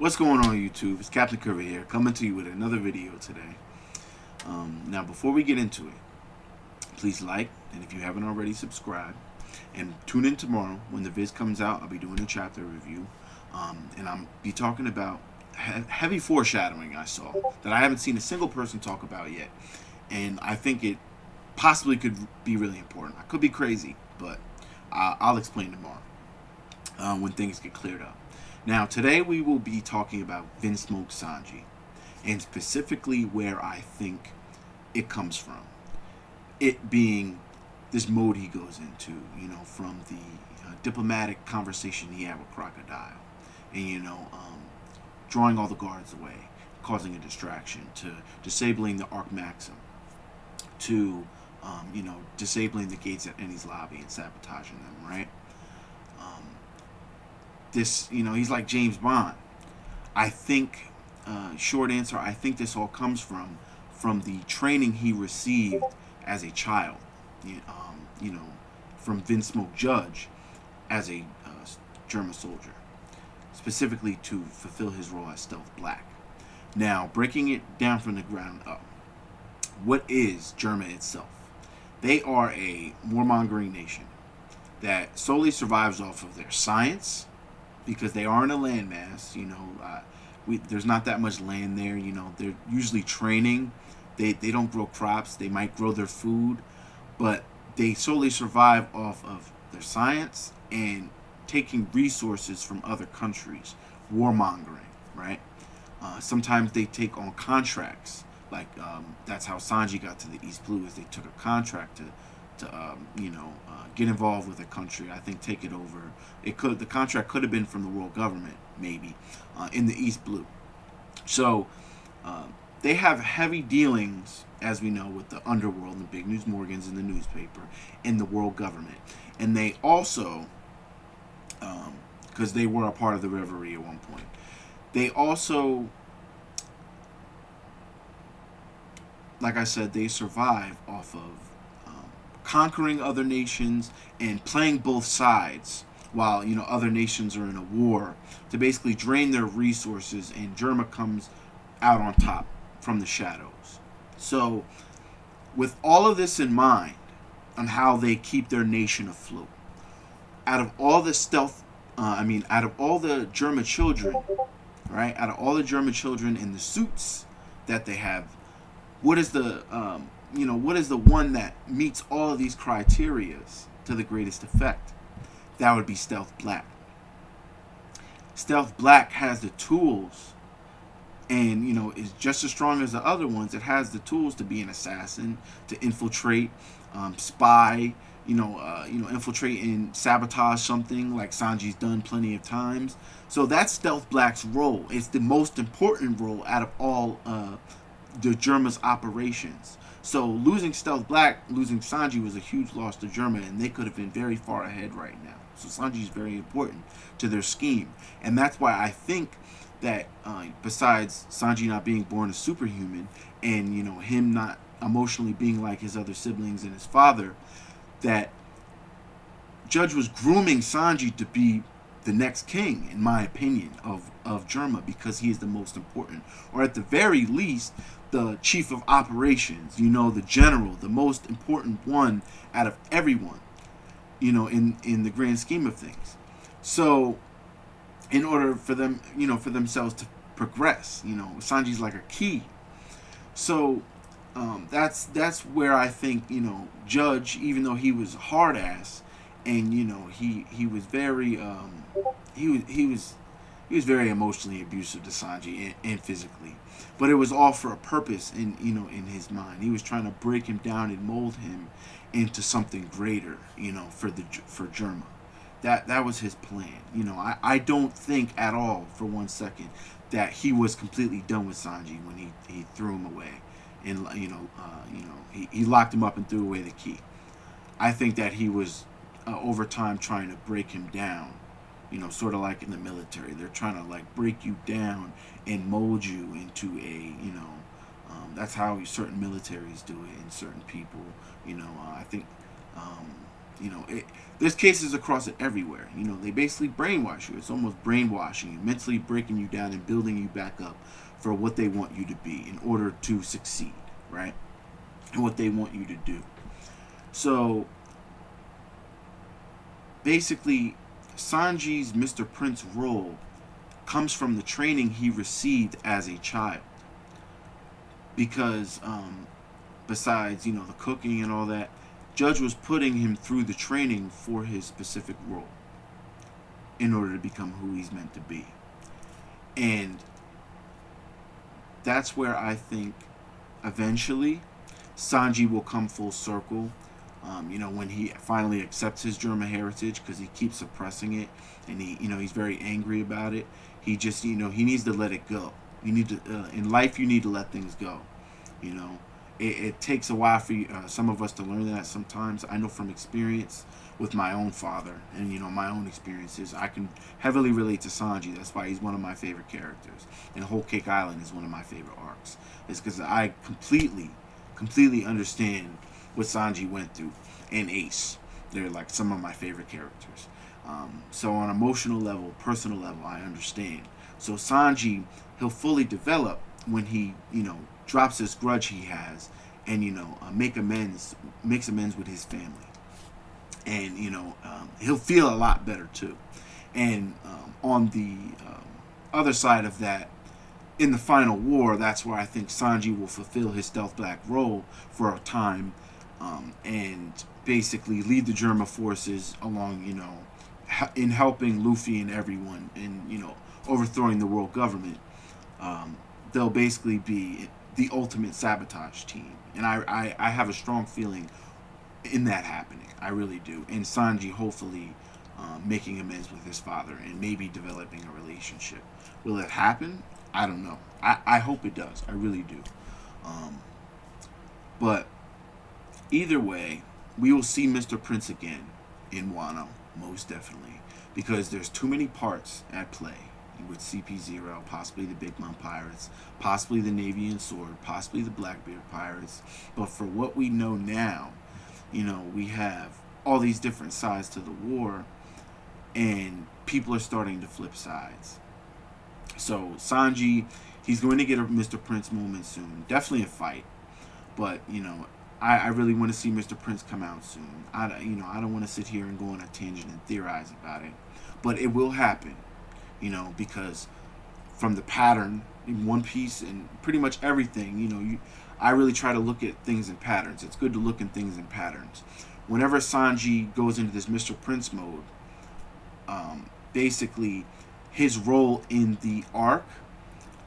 What's going on YouTube? It's Captain Curver here, coming to you with another video today. Now, before we get into it, please like, and if you haven't already, subscribe. And tune in tomorrow when the viz comes out. I'll be doing a chapter review, and I'll be talking about heavy foreshadowing I saw that I haven't seen a single person talk about yet, and I think it possibly could be really important. I could be crazy, but I'll explain tomorrow when things get cleared up. Now, today we will be talking about Vinsmoke Sanji, and specifically where I think it comes from. It being this mode he goes into, from the diplomatic conversation he had with Crocodile, and, drawing all the guards away, causing a distraction, to disabling the Arc Maxim, to, disabling the gates at Ennie's lobby and sabotaging them, right? He's like James Bond. I think, short answer, I think this all comes from the training he received as a child, from Vinsmoke Judge as a Germa soldier, specifically to fulfill his role as Stealth Black. Now, breaking it down from the ground up, what is Germa itself? They are a warmongering nation that solely survives off of their science, because they aren't a landmass. There's not that much land there. They're usually training. They don't grow crops. They might grow their food, but they solely survive off of their science and taking resources from other countries, warmongering, right? Sometimes they take on contracts. Like that's how Sanji got to the East Blue, is they took a contract to get involved with a country. I think take it over. The contract could have been from the world government, maybe, in the East Blue. So they have heavy dealings, as we know, with the underworld, the big News Morgans in the newspaper, and the world government. And they also, because they were a part of the Reverie at one point, they also, like I said, they survive off of conquering other nations and playing both sides while other nations are in a war, to basically drain their resources, and Germa comes out on top from the shadows. So with all of this in mind, on how they keep their nation afloat, out of all the out of all the Germa children, right, out of all the Germa children in the suits that they have, what is the what is the one that meets all of these criterias to the greatest effect? That would be Stealth Black. Stealth Black has the tools, and is just as strong as the other ones. It has the tools to be an assassin, to infiltrate, spy, infiltrate and sabotage something, like Sanji's done plenty of times. So that's Stealth Black's role. It's the most important role out of all the Germa's operations. So losing Stealth Black, losing Sanji, was a huge loss to Germa, and they could have been very far ahead right now. So Sanji is very important to their scheme, and that's why I think that besides Sanji not being born a superhuman, and him not emotionally being like his other siblings and his father, that Judge was grooming Sanji to be the next king, in my opinion, of Germa, because he is the most important, or at the very least, the chief of operations, the general, the most important one out of everyone, in the grand scheme of things. So in order for them, for themselves to progress, Sanji's like a key. So that's where I think, Judge, even though he was a hard ass, and he was very he was very emotionally abusive to Sanji, and physically, but it was all for a purpose. In his mind, he was trying to break him down and mold him into something greater, for Germa. That was his plan. I don't think at all for one second that he was completely done with Sanji when he threw him away, and he locked him up and threw away the key. I think that he was over time trying to break him down, sort of like in the military. They're trying to break you down and mold you into a, that's how certain militaries do it, and certain people, I think There's cases across it everywhere. They basically brainwash you. It's almost brainwashing you, mentally breaking you down and building you back up for what they want you to be in order to succeed, right? And what they want you to do. So basically, Sanji's Mr. Prince role comes from the training he received as a child. Because besides, the cooking and all that, Judge was putting him through the training for his specific role in order to become who he's meant to be. And that's where I think eventually Sanji will come full circle. When he finally accepts his German heritage, because he keeps suppressing it, and he's very angry about it. He just, he needs to let it go. You need to, in life, you need to let things go. It takes a while for some of us to learn that sometimes. I know from experience with my own father and, my own experiences. I can heavily relate to Sanji. That's why he's one of my favorite characters. And Whole Cake Island is one of my favorite arcs. It's because I completely understand what Sanji went through. And Ace. They're like some of my favorite characters. So on emotional level, personal level, I understand. So Sanji, he'll fully develop when he, drops this grudge he has, and makes amends with his family, and he'll feel a lot better too. And on the other side of that, in the final war, that's where I think Sanji will fulfill his stealth black role for a time, and basically lead the Germa forces along, in helping Luffy and everyone, and overthrowing the world government. They'll basically be the ultimate sabotage team. And I have a strong feeling in that happening. I really do. And Sanji hopefully making amends with his father and maybe developing a relationship. Will it happen? I don't know. I hope it does. I really do. But either way, we will see Mr. Prince again in Wano, most definitely. Because there's too many parts at play. With CP0, possibly the Big Mom Pirates, possibly the Navy and Sword, possibly the Blackbeard Pirates. But for what we know now, we have all these different sides to the war, and people are starting to flip sides. So Sanji, he's going to get a Mr. Prince moment soon. Definitely a fight. But, I really want to see Mr. Prince come out soon. I don't want to sit here and go on a tangent and theorize about it. But it will happen. Because from the pattern in One Piece and pretty much everything, I really try to look at things in patterns. It's good to look at things in patterns. Whenever Sanji goes into this Mr. Prince mode, basically his role in the arc,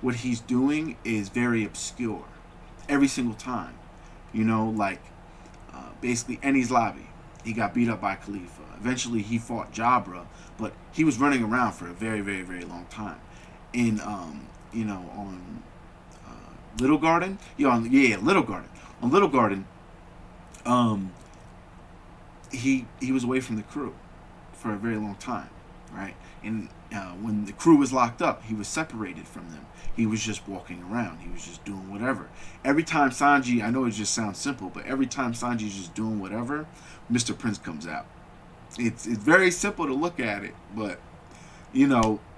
what he's doing is very obscure every single time. Basically Enies Lobby. He got beat up by Khalifa. Eventually, he fought Jabra, but he was running around for a very, very, very long time. In, on Little Garden, Little Garden. On Little Garden, he was away from the crew for a very long time, right? And when the crew was locked up, he was separated from them. He was just walking around. He was just doing whatever. Every time Sanji, I know it just sounds simple, but every time Sanji's just doing whatever, Mr. Prince comes out. It's very simple to look at it, but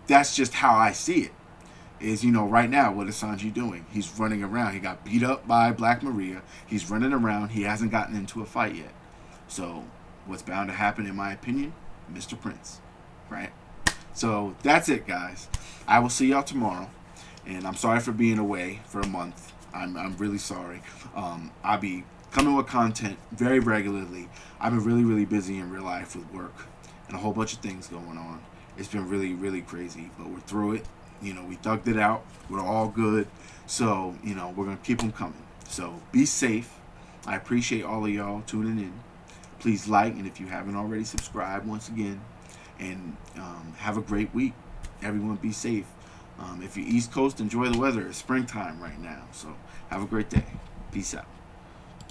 that's just how I see it. Is right now, what is Sanji doing? He's running around. He got beat up by Black Maria. He's running around. He hasn't gotten into a fight yet. So what's bound to happen, in my opinion? Mr. Prince, right? So that's it, guys. I will see y'all tomorrow, and I'm sorry for being away for a month. I'm really sorry. I'll be coming with content very regularly. I've been really, really busy in real life with work and a whole bunch of things going on. It's been really, really crazy, but we're through it. We thugged it out. We're all good. So, we're going to keep them coming. So, be safe. I appreciate all of y'all tuning in. Please like, and if you haven't already, subscribe once again. And have a great week. Everyone be safe. If you're East Coast, enjoy the weather. It's springtime right now. So, have a great day. Peace out.